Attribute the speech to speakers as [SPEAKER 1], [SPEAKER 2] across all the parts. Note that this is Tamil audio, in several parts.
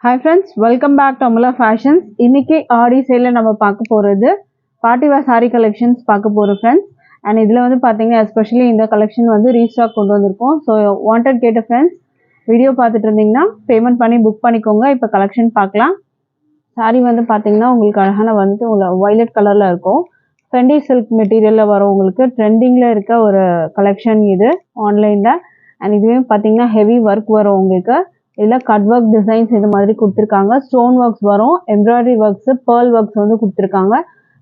[SPEAKER 1] Hi friends, welcome back to Amula Fashions. இன்னைக்கு ஆடி சேல்ல நம்ம பார்க்க போறது பார்ட்டி வேர் saree collections பார்க்க போறோம் friends. And இதுல வந்து பாத்தீங்கன்னா especially இந்த collection வந்து ரீஸ்டாக் கொண்டு வந்திருக்கோம். So wanted கேட்ட friends வீடியோ பார்த்துட்டு இருந்தீங்கன்னா பேமெண்ட் பண்ணி புக் பண்ணிக்கோங்க. இப்போ கலெக்ஷன் பார்க்கலாம். saree வந்து பாத்தீங்கன்னா உங்களுக்கு அழகான வந்து violet கலர்ல இருக்கும். Fendi silk மெட்டீரியல்ல வர உங்களுக்கு ட்ரெண்டிங்ல இருக்க ஒரு கலெக்ஷன் இது ஆன்லைன்ல. அண்ட் இதுவே பாத்தீங்கன்னா ஹெவி ஒர்க் வரும் உங்களுக்கு. இதில் கட் ஒர்க் டிசைன்ஸ் இது மாதிரி கொடுத்துருக்காங்க. ஸ்டோன் ஒர்க்ஸ் வரும், எம்ப்ராய்டரி ஒர்க்ஸு, பேர்ல் ஒர்க்ஸ் வந்து கொடுத்துருக்காங்க.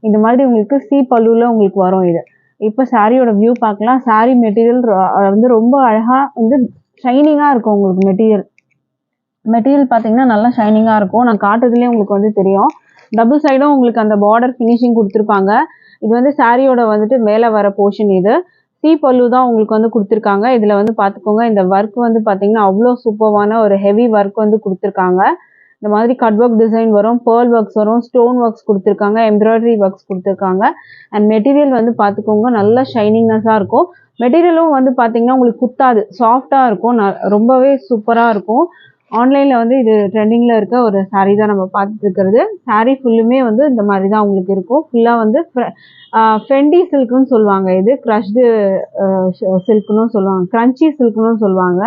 [SPEAKER 1] இந்த மாதிரி உங்களுக்கு சி பல்லுவில் உங்களுக்கு வரும் இது. இப்போ சாரியோட வியூ பார்க்கலாம். சாரி மெட்டீரியல் வந்து ரொம்ப அழகாக வந்து ஷைனிங்காக இருக்கும் உங்களுக்கு மெட்டீரியல் பார்த்தீங்கன்னா நல்லா ஷைனிங்காக இருக்கும். நான் காட்டுறதுலேயே உங்களுக்கு வந்து தெரியும். டபுள் சைடும் உங்களுக்கு அந்த பார்டர் ஃபினிஷிங் கொடுத்துருப்பாங்க. இது வந்து சாரியோட வந்துட்டு மேலே வர போர்ஷன் இது. சி பல்லு தான் உங்களுக்கு வந்து கொடுத்துருக்காங்க. இதில் வந்து பார்த்துக்கோங்க, இந்த ஒர்க் வந்து பார்த்தீங்கன்னா அவ்வளோ சூப்பர்வான ஒரு ஹெவி ஒர்க் வந்து கொடுத்துருக்காங்க. இந்த மாதிரி கட் ஒர்க் டிசைன் வரும், பேர்ல் ஒர்க்ஸ் வரும், ஸ்டோன் ஒர்க்ஸ் கொடுத்துருக்காங்க, எம்ப்ராய்டரி ஒர்க்ஸ் கொடுத்துருக்காங்க. அண்ட் மெட்டீரியல் வந்து பார்த்துக்கோங்க நல்ல ஷைனிங்னஸாக இருக்கும். மெட்டீரியலும் வந்து பார்த்தீங்கன்னா உங்களுக்கு குத்தாது, சாஃப்டாக இருக்கும், ரொம்பவே சூப்பராக இருக்கும். ஆன்லைனில் வந்து இது ட்ரெண்டிங்கில் இருக்க ஒரு சாரீ தான் நம்ம பார்த்துட்டு இருக்கிறது. சாரீ ஃபுல்லுமே வந்து இந்த மாதிரி தான் உங்களுக்கு இருக்கும். ஃபுல்லாக வந்து ஃபெண்டி சில்க்குன்னு சொல்லுவாங்க, இது க்ரஷ்டு சில்க்குன்னு சொல்லுவாங்க, க்ரன்ச்சி சில்க்குன்னு சொல்லுவாங்க.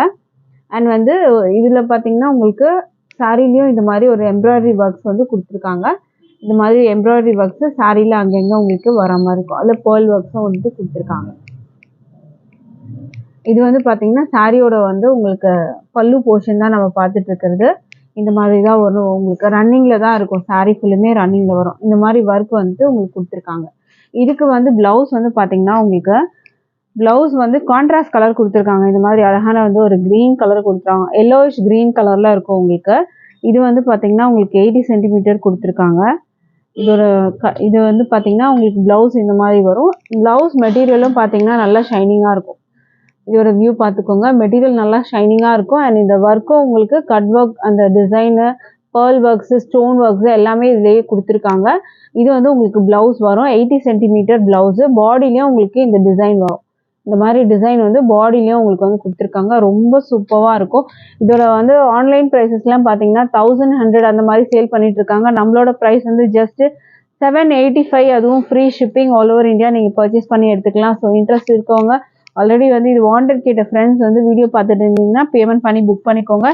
[SPEAKER 1] அண்ட் வந்து இதில் பார்த்தீங்கன்னா உங்களுக்கு சாரீலையும் இந்த மாதிரி ஒரு எம்ப்ராய்டரி ஒர்க்ஸ் வந்து கொடுத்துருக்காங்க. இந்த மாதிரி எம்ப்ராய்டரி ஒர்க்ஸு சாரீயில் அங்கங்கே உங்களுக்கு வர மாதிரி இருக்கும். அதில் பேர்ல் ஒர்க்ஸும் வந்து கொடுத்துருக்காங்க. இது வந்து பார்த்தீங்கன்னா சாரியோட வந்து உங்களுக்கு பல்லு போர்ஷன் தான் நம்ம பார்த்துட்டு இருக்கிறது. இந்த மாதிரி தான் வரும் உங்களுக்கு, ரன்னிங்கில் தான் இருக்கும். சாரீ ஃபுல்லுமே ரன்னிங்கில் வரும். இந்த மாதிரி ஒர்க் வந்துட்டு உங்களுக்கு கொடுத்துருக்காங்க. இதுக்கு வந்து ப்ளவுஸ் வந்து பார்த்தீங்கன்னா உங்களுக்கு ப்ளவுஸ் வந்து கான்ட்ராஸ்ட் கலர் கொடுத்துருக்காங்க. இந்த மாதிரி அழகான வந்து ஒரு க்ரீன் கலர் கொடுத்துருக்காங்க, எல்லோயிஷ் க்ரீன் கலரில் இருக்கும் உங்களுக்கு. இது வந்து பார்த்தீங்கன்னா உங்களுக்கு 80 சென்டிமீட்டர் கொடுத்துருக்காங்க. இது வந்து பார்த்தீங்கன்னா உங்களுக்கு ப்ளவுஸ் இந்த மாதிரி வரும். ப்ளவுஸ் மெட்டீரியலும் பார்த்தீங்கன்னா நல்லா ஷைனிங்காக இருக்கும். இதோட வியூ பார்த்துக்கோங்க, மெட்டீரியல் நல்லா ஷைனிங்காக இருக்கும். அண்ட் இந்த ஒர்க்கும் உங்களுக்கு கட் ஒர்க், அந்த design, pearl works, stone works எல்லாமே இதுலேயே கொடுத்துருக்காங்க. இது வந்து உங்களுக்கு ப்ளவுஸ் வரும், 80 சென்டிமீட்டர் ப்ளவுஸு. பாடிலையும் உங்களுக்கு இந்த டிசைன் வரும். இந்த மாதிரி டிசைன் வந்து பாடிலையும் உங்களுக்கு வந்து கொடுத்துருக்காங்க. ரொம்ப சூப்பராக இருக்கும். இதோட வந்து ஆன்லைன் ப்ரைஸஸ்லாம் பார்த்தீங்கன்னா 1100 அந்த மாதிரி சேல் பண்ணிட்டு இருக்காங்க. நம்மளோட ப்ரைஸ் வந்து ஜஸ்ட்டு 785, அதுவும் free shipping all over India நீங்கள் பர்ச்சேஸ் பண்ணி எடுத்துக்கலாம். ஸோ இன்ட்ரெஸ்ட் இருக்கவங்க, ஆல்ரெடி வந்து இது வாண்டட் கேட்ட ஃப்ரெண்ட்ஸ் வந்து வீடியோ பார்த்துட்டு இருந்தீங்கன்னா பேமெண்ட் பண்ணி புக் பண்ணிக்கோங்க.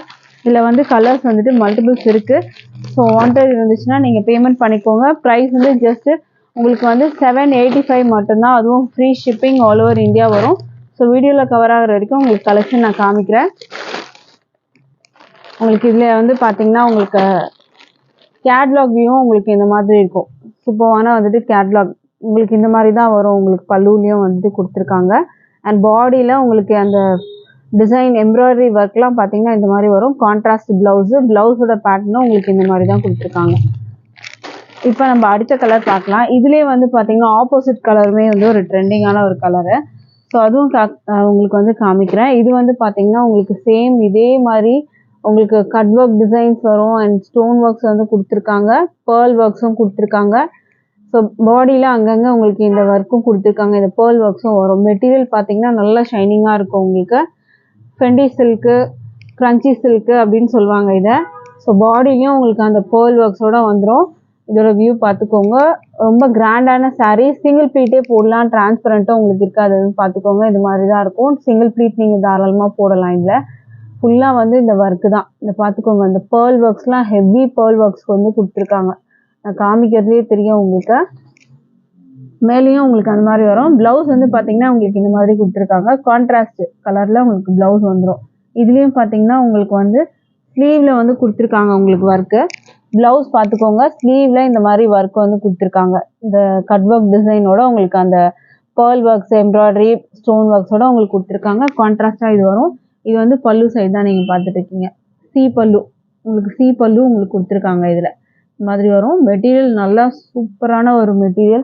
[SPEAKER 1] இதில் வந்து கலர்ஸ் வந்துட்டு மல்டிபிள்ஸ் இருக்குது. ஸோ வாண்டட் இருந்துச்சுன்னா நீங்கள் பேமெண்ட் பண்ணிக்கோங்க. ப்ரைஸ் வந்து ஜஸ்ட்டு உங்களுக்கு வந்து 785 மட்டும்தான், அதுவும் free shipping all over India வரும். ஸோ வீடியோவில் கவர் ஆகிற வரைக்கும் உங்களுக்கு கலெக்ஷன் நான் காமிக்கிறேன். உங்களுக்கு இதில் வந்து பார்த்தீங்கன்னா உங்களுக்கு கேட்லாக் வியூவும் உங்களுக்கு இந்த மாதிரி இருக்கும். சூப்பரான வந்துட்டு கேட்லாக் உங்களுக்கு இந்த மாதிரி தான் வரும். உங்களுக்கு பல்லுலேயும் வந்துட்டு கொடுத்துருக்காங்க. அண்ட் பாடியில் உங்களுக்கு அந்த டிசைன் எம்ப்ராய்டரி ஒர்க்லாம் பார்த்தீங்கன்னா இந்த மாதிரி வரும். கான்ட்ராஸ்ட் ப்ளவுஸோட பேட்டர்னும் உங்களுக்கு இந்த மாதிரி தான் கொடுத்துருக்காங்க. இப்போ நம்ம அடுத்த கலர் பார்க்கலாம். இதுலேயே வந்து பார்த்தீங்கன்னா ஆப்போசிட் கலருமே வந்து ஒரு ட்ரெண்டிங்கான ஒரு கலரு. ஸோ அதுவும் உங்களுக்கு வந்து காமிக்கிறேன். இது வந்து பார்த்தீங்கன்னா உங்களுக்கு சேம் இதே மாதிரி உங்களுக்கு கட் ஒர்க் டிசைன்ஸ் வரும். அண்ட் ஸ்டோன் ஒர்க்ஸ் வந்து கொடுத்துருக்காங்க, பேர்ல் ஒர்க்ஸும் கொடுத்துருக்காங்க. ஸோ பாடியில் அங்கங்கே உங்களுக்கு இந்த ஒர்க்கும் கொடுத்துருக்காங்க, இந்த பேர்ல் ஒர்க்ஸும் வரும். மெட்டீரியல் பார்த்தீங்கன்னா நல்லா ஷைனிங்காக இருக்கும் உங்களுக்கு. ஃபெண்டி சில்க்கு, க்ரன்ச்சி சில்க்கு அப்படின்னு சொல்லுவாங்க இதை. ஸோ பாடிலையும் உங்களுக்கு அந்த பேர்ல் ஒர்க்ஸோடு வந்துடும். இதோட வியூ பார்த்துக்கோங்க, ரொம்ப கிராண்டான சாரீ. சிங்கிள் ப்ளீட்டே போடலாம், டிரான்ஸ்பரண்ட்டும் உங்களுக்கு இருக்காது, பார்த்துக்கோங்க. இது மாதிரி தான் இருக்கும். சிங்கிள் ப்ளீட் நீங்கள் தாராளமாக போடலாம். இதில் ஃபுல்லாக வந்து இந்த ஒர்க்கு தான். இந்த பார்த்துக்கோங்க, இந்த பேர்ல் ஒர்க்ஸ்லாம் ஹெவி பேர்ல் ஒர்க்ஸ்க்கு வந்து கொடுத்துருக்காங்க. நான் காமிக்கிறதுலே தெரியும் உங்களுக்கு. மேலேயும் உங்களுக்கு அந்த மாதிரி வரும். ப்ளவுஸ் வந்து பார்த்தீங்கன்னா உங்களுக்கு இந்த மாதிரி கொடுத்துருக்காங்க, கான்ட்ராஸ்ட் கலரில் உங்களுக்கு ப்ளவுஸ் வந்துடும். இதுலேயும் பார்த்தீங்கன்னா உங்களுக்கு வந்து ஸ்லீவில் வந்து கொடுத்துருக்காங்க உங்களுக்கு ஒர்க்கு. ப்ளவுஸ் பார்த்துக்கோங்க, ஸ்லீவில் இந்த மாதிரி ஒர்க் வந்து கொடுத்துருக்காங்க. இந்த கட் ஒர்க் டிசைனோட உங்களுக்கு அந்த பேர்ல் ஒர்க்ஸ், எம்ப்ராய்டரி, ஸ்டோன் ஒர்க்ஸோட உங்களுக்கு கொடுத்துருக்காங்க. கான்ட்ராஸ்டாக இது வரும். இது வந்து பல்லு சைடு தான் நீங்கள் பார்த்துட்டு இருக்கீங்க. சி பல்லு உங்களுக்கு கொடுத்துருக்காங்க. இதில் இந்த மாதிரி வரும். மெட்டீரியல் நல்லா சூப்பரான ஒரு மெட்டீரியல்.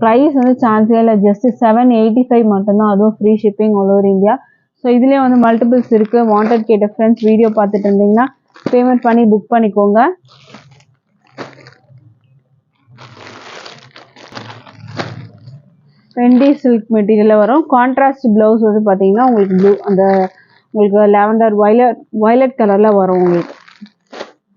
[SPEAKER 1] ப்ரைஸ் வந்து சான்ஸே இல்லை, ஜஸ்ட் 785 மட்டும்தான், அதுவும் free shipping all over India. So இதுலேயே வந்து மல்டிபிள்ஸ் இருக்குது. வாண்டட் கேட்ட ஃப்ரெண்ட்ஸ் வீடியோ பார்த்துட்டு இருந்தீங்கன்னா பேமெண்ட் பண்ணி புக் பண்ணிக்கோங்க. ஃபெண்டி சில்க் மெட்டீரியலில் வரும். கான்ட்ராஸ்ட் ப்ளவுஸ் வந்து பார்த்தீங்கன்னா உங்களுக்கு ப்ளூ, அந்த உங்களுக்கு லாவெண்டர் வயலட் கலரில் வரும் உங்களுக்கு.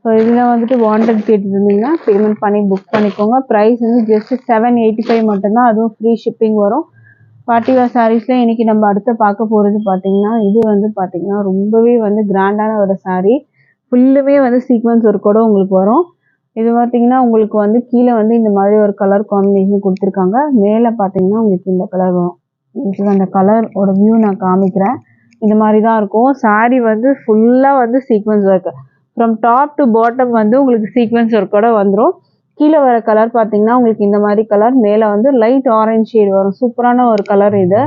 [SPEAKER 1] ஸோ இதில் வந்துட்டு வாண்டட் கேட்டுருந்தீங்கன்னா பேமெண்ட் பண்ணி புக் பண்ணிக்கோங்க. ப்ரைஸ் வந்து ஜஸ்ட் 785 மட்டும்தான், அதுவும் ஃப்ரீ ஷிப்பிங் வரும். பார்ட்டி வேர் சாரீஸில் இன்றைக்கி நம்ம அடுத்து பார்க்க போகிறது பார்த்திங்கன்னா, இது வந்து பார்த்திங்கன்னா ரொம்பவே வந்து கிராண்டான ஒரு சாரீ. ஃபுல்லுமே வந்து சீக்வன்ஸ் ஒர்க்கோட உங்களுக்கு வரும். இது பார்த்திங்கன்னா உங்களுக்கு வந்து கீழே வந்து இந்த மாதிரி ஒரு கலர் காம்பினேஷன் கொடுத்துருக்காங்க. மேலே பார்த்திங்கன்னா உங்களுக்கு இந்த கலர் வரும். உங்களுக்கு அந்த கலரோட வியூ நான் காமிக்கிறேன். இந்த மாதிரி தான் இருக்கும். சாரீ வந்து ஃபுல்லாக வந்து sequence work. From top to bottom வந்து உங்களுக்கு சீக்வன்ஸ் ஒர்க்கோட வந்துடும். கீழே வர கலர் பார்த்தீங்கன்னா உங்களுக்கு இந்த மாதிரி கலர், மேலே வந்து லைட் ஆரஞ்சு ஷேட் வரும். சூப்பரான ஒரு கலர் இது.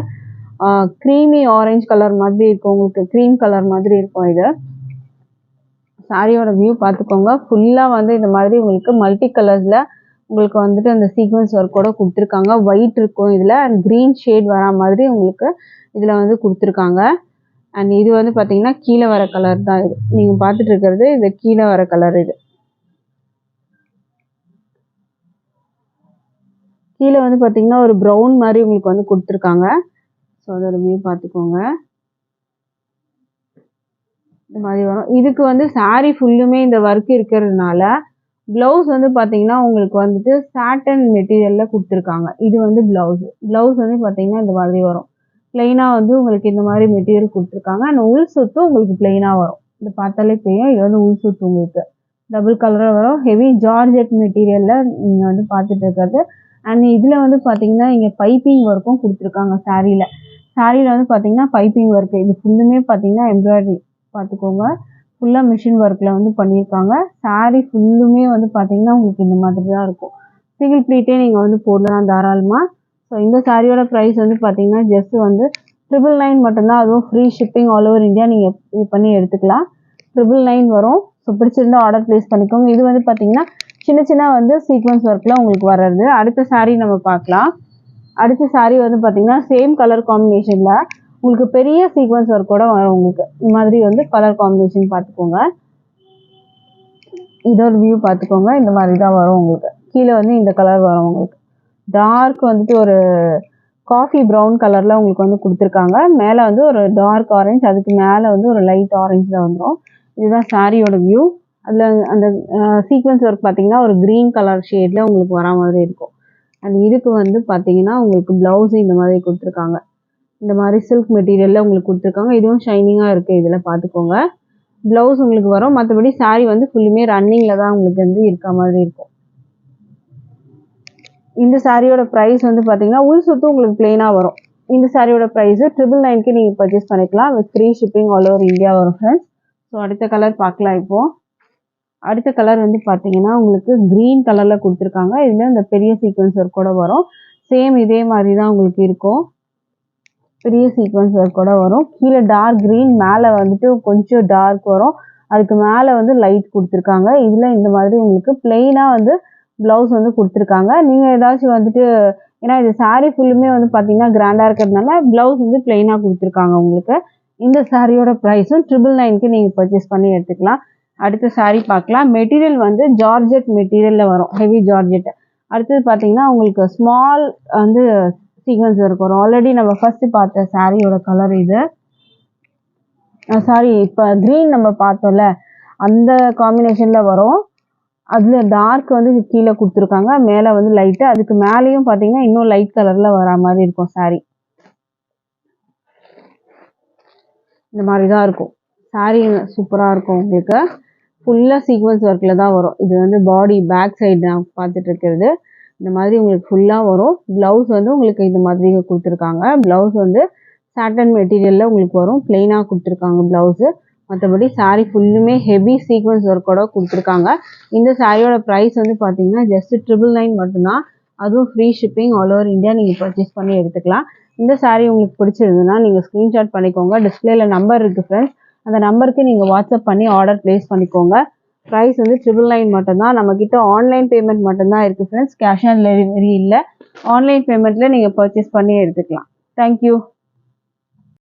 [SPEAKER 1] க்ரீமி ஆரஞ்சு கலர் மாதிரி இருக்கும், உங்களுக்கு க்ரீம் கலர் மாதிரி இருக்கும். இது சாரியோட வியூ பார்த்துக்கோங்க. ஃபுல்லாக வந்து இந்த மாதிரி உங்களுக்கு மல்டி கலர்ஸில் உங்களுக்கு வந்துட்டு அந்த சீக்வன்ஸ் ஒர்க்கோட கொடுத்துருக்காங்க. ஒயிட் இருக்கும் இதில், அண்ட் க்ரீன் ஷேட் வரா மாதிரி உங்களுக்கு இதில் வந்து கொடுத்துருக்காங்க. அண்ட் இது வந்து பார்த்தீங்கன்னா கீழே வர கலர் தான் இது. நீங்கள் பார்த்துட்டு இருக்கிறது இது கீழே வர கலர். இது கீழே வந்து பார்த்தீங்கன்னா ஒரு ப்ரௌன் மாதிரி உங்களுக்கு வந்து கொடுத்துருக்காங்க. ஸோ அதோட வியூ பார்த்துக்கோங்க. இந்த மாதிரி வரும். இதுக்கு வந்து சாரீ ஃபுல்லுமே இந்த ஒர்க் இருக்கிறதுனால ப்ளவுஸ் வந்து பார்த்தீங்கன்னா உங்களுக்கு வந்துட்டு சாட்டன் மெட்டீரியலில் கொடுத்துருக்காங்க. இது வந்து ப்ளவுஸ் வந்து பார்த்தீங்கன்னா இந்த மாதிரி வரும். பிளெயினாக வந்து உங்களுக்கு இந்த மாதிரி மெட்டீரியல் கொடுத்துருக்காங்க. அண்ட் உள் சுத்து உங்களுக்கு பிளெயினாக வரும். இது பார்த்தாலே தெரியும், இது வந்து உள் சுத்து உங்களுக்கு டபுள் கலராக வரும். ஹெவி ஜார்ஜெட் மெட்டீரியலில் நீங்கள் வந்து பார்த்துட்டு இருக்கிறது. அண்ட் இதில் வந்து பார்த்தீங்கன்னா இங்கே பைப்பிங் ஒர்க்கும் கொடுத்துருக்காங்க. சாரியில் வந்து பார்த்தீங்கன்னா பைப்பிங் ஒர்க்கு. இது ஃபுல்லுமே பார்த்தீங்கன்னா எம்ப்ராய்டரி பார்த்துக்கோங்க. ஃபுல்லாக மிஷின் ஒர்க்கில் வந்து பண்ணியிருக்காங்க. சாரீ ஃபுல்லுமே வந்து பார்த்தீங்கன்னா உங்களுக்கு இந்த மாதிரி தான் இருக்கும். சிங்கிள் ப்ளீட்டே நீங்கள் வந்து போடலாம் தாராளமாக. ஸோ இந்த சாரியோட ப்ரைஸ் வந்து பார்த்தீங்கன்னா ஜஸ்ட் வந்து 999 மட்டும்தான், அதுவும் free shipping all over India. நீங்கள் இது பண்ணி எடுத்துக்கலாம். 999 வரும். ஸோ பிடிச்சிருந்தா ஆர்டர் ப்ளேஸ் பண்ணிக்கோங்க. இது வந்து பார்த்தீங்கன்னா சின்ன சின்ன வந்து சீக்வன்ஸ் ஒர்க்கில் உங்களுக்கு வர்றது. அடுத்த சாரீ நம்ம பார்க்கலாம். அடுத்த சாரீ வந்து பார்த்தீங்கன்னா சேம் கலர் காம்பினேஷனில் உங்களுக்கு பெரிய சீக்வன்ஸ் ஒர்க்கோட வரும். உங்களுக்கு இந்த மாதிரி வந்து கலர் காம்பினேஷன் பார்த்துக்கோங்க. இதோட வியூ பார்த்துக்கோங்க. இந்த மாதிரி தான் வரும் உங்களுக்கு. கீழே வந்து இந்த கலர் வரும். உங்களுக்கு டார்க் வந்துட்டு ஒரு காஃபி ப்ரௌன் கலரில் உங்களுக்கு வந்து கொடுத்துருக்காங்க. மேலே வந்து ஒரு டார்க் ஆரஞ்சு, அதுக்கு மேலே வந்து ஒரு லைட் ஆரஞ்சில் வந்துடும். இதுதான் சாரியோட வியூ. அதில் அந்த சீக்வன்ஸ் ஒர்க் பார்த்தீங்கன்னா ஒரு க்ரீன் கலர் ஷேடில் உங்களுக்கு வரா மாதிரி இருக்கும். அண்ட் இதுக்கு வந்து பார்த்தீங்கன்னா உங்களுக்கு ப்ளவுஸு இந்த மாதிரி கொடுத்துருக்காங்க. இந்த மாதிரி சில்க் மெட்டீரியலில் உங்களுக்கு கொடுத்துருக்காங்க. இதுவும் ஷைனிங்காக இருக்குது. இதில் பார்த்துக்கோங்க. ப்ளவுஸ் உங்களுக்கு வரும். மற்றபடி சாரீ வந்து ஃபுல்லுமே ரன்னிங்கில் தான் உங்களுக்கு வந்து இருக்க மாதிரி இருக்கும். இந்த சாரியோட ப்ரைஸ் வந்து பார்த்தீங்கன்னா உள் சுத்து உங்களுக்கு பிளெயினாக வரும். இந்த சாரியோட ப்ரைஸு 999க்கு நீங்கள் பர்ச்சேஸ் பண்ணிக்கலாம். With free shipping all over India வரும் ஃப்ரெண்ட்ஸ். ஸோ அடுத்த கலர் பார்க்கலாம். இப்போது அடுத்த கலர் வந்து பார்த்தீங்கன்னா உங்களுக்கு க்ரீன் கலரில் கொடுத்துருக்காங்க. இதில் இந்த பெரிய சீக்வன்ஸ் ஒர்க்கோட வரும். சேம் இதே மாதிரி தான் உங்களுக்கு இருக்கும். பெரிய சீக்வன்ஸ் ஒர்க்கோட வரும். கீழே டார்க் க்ரீன், மேலே வந்துட்டு கொஞ்சம் டார்க் வரும். அதுக்கு மேலே வந்து லைட் கொடுத்துருக்காங்க. இதில் இந்த மாதிரி உங்களுக்கு பிளெயினாக வந்து ப்ளவுஸ் வந்து கொடுத்துருக்காங்க. நீங்கள் ஏதாச்சும் வந்துட்டு, ஏன்னா இது சாரீ ஃபுல்லுமே வந்து பார்த்தீங்கன்னா கிராண்டாக இருக்கிறதுனால ப்ளவுஸ் வந்து பிளெயினாக கொடுத்துருக்காங்க உங்களுக்கு. இந்த சாரியோட ப்ரைஸும் 999க்கு நீங்கள் பர்ச்சேஸ் பண்ணி எடுத்துக்கலாம். அடுத்த சாரீ பார்க்கலாம். மெட்டீரியல் வந்து ஜார்ஜெட் மெட்டீரியலில் வரும், ஹெவி ஜார்ஜெட். அடுத்தது பார்த்தீங்கன்னா உங்களுக்கு ஸ்மால் வந்து சீக்வன்ஸ் ஒர்க் வரும். ஆல்ரெடி நம்ம ஃபர்ஸ்ட் பார்த்த சாரியோட கலர் இது. சாரி, இப்போ க்ரீன் நம்ம பார்த்தோம்ல அந்த காம்பினேஷனில் வரும். அதில் டார்க் வந்து கீழே கொடுத்துருக்காங்க, மேலே வந்து லைட்டு, அதுக்கு மேலேயும் பார்த்தீங்கன்னா இன்னும் லைட் கலரில் வரா மாதிரி இருக்கும் சாரீ. இந்த மாதிரி தான் இருக்கும் சாரீ. சூப்பராக இருக்கும் உங்களுக்கு. ஃபுல்லாக சீக்வன்ஸ் ஒர்க்கில் தான் வரும். இது வந்து பாடி பேக் சைடு நான் பார்த்துட்டு இருக்கிறது. இந்த மாதிரி உங்களுக்கு ஃபுல்லாக வரும். ப்ளவுஸ் வந்து உங்களுக்கு இந்த மாதிரி கொடுத்துருக்காங்க. ப்ளவுஸ் வந்து சாட்டன் மெட்டீரியலில் உங்களுக்கு வரும். பிளெயினாக கொடுத்துருக்காங்க ப்ளவுஸு. மற்றபடி சாரீ ஃபுல்லுமே ஹெவி சீக்வன்ஸ் ஒர்க்கோட கொடுத்துருக்காங்க. இந்த சாரியோட ப்ரைஸ் வந்து பார்த்தீங்கன்னா ஜஸ்ட் 999 மட்டும்தான், அதுவும் free shipping all over India. நீங்கள் பர்ச்சேஸ் பண்ணி எடுத்துக்கலாம். இந்த சாரீ உங்களுக்கு பிடிச்சிருந்ததுன்னா நீங்கள் ஸ்க்ரீன்ஷாட் பண்ணிக்கோங்க. டிஸ்பிளேல நம்பர் இருக்குது ஃப்ரெண்ட்ஸ், அந்த நம்பருக்கு நீங்கள் வாட்ஸ்அப் பண்ணி ஆர்டர் ப்ளேஸ் பண்ணிக்கோங்க. ப்ரைஸ் வந்து 999 மட்டும்தான். நம்மக்கிட்ட ஆன்லைன் பேமெண்ட் மட்டும்தான் இருக்குது ஃப்ரெண்ட்ஸ். கேஷ் ஆன் டெலிவரி இல்லை. ஆன்லைன் பேமெண்ட்டில் நீங்கள் பர்ச்சேஸ் பண்ணி எடுத்துக்கலாம். தேங்க்யூ.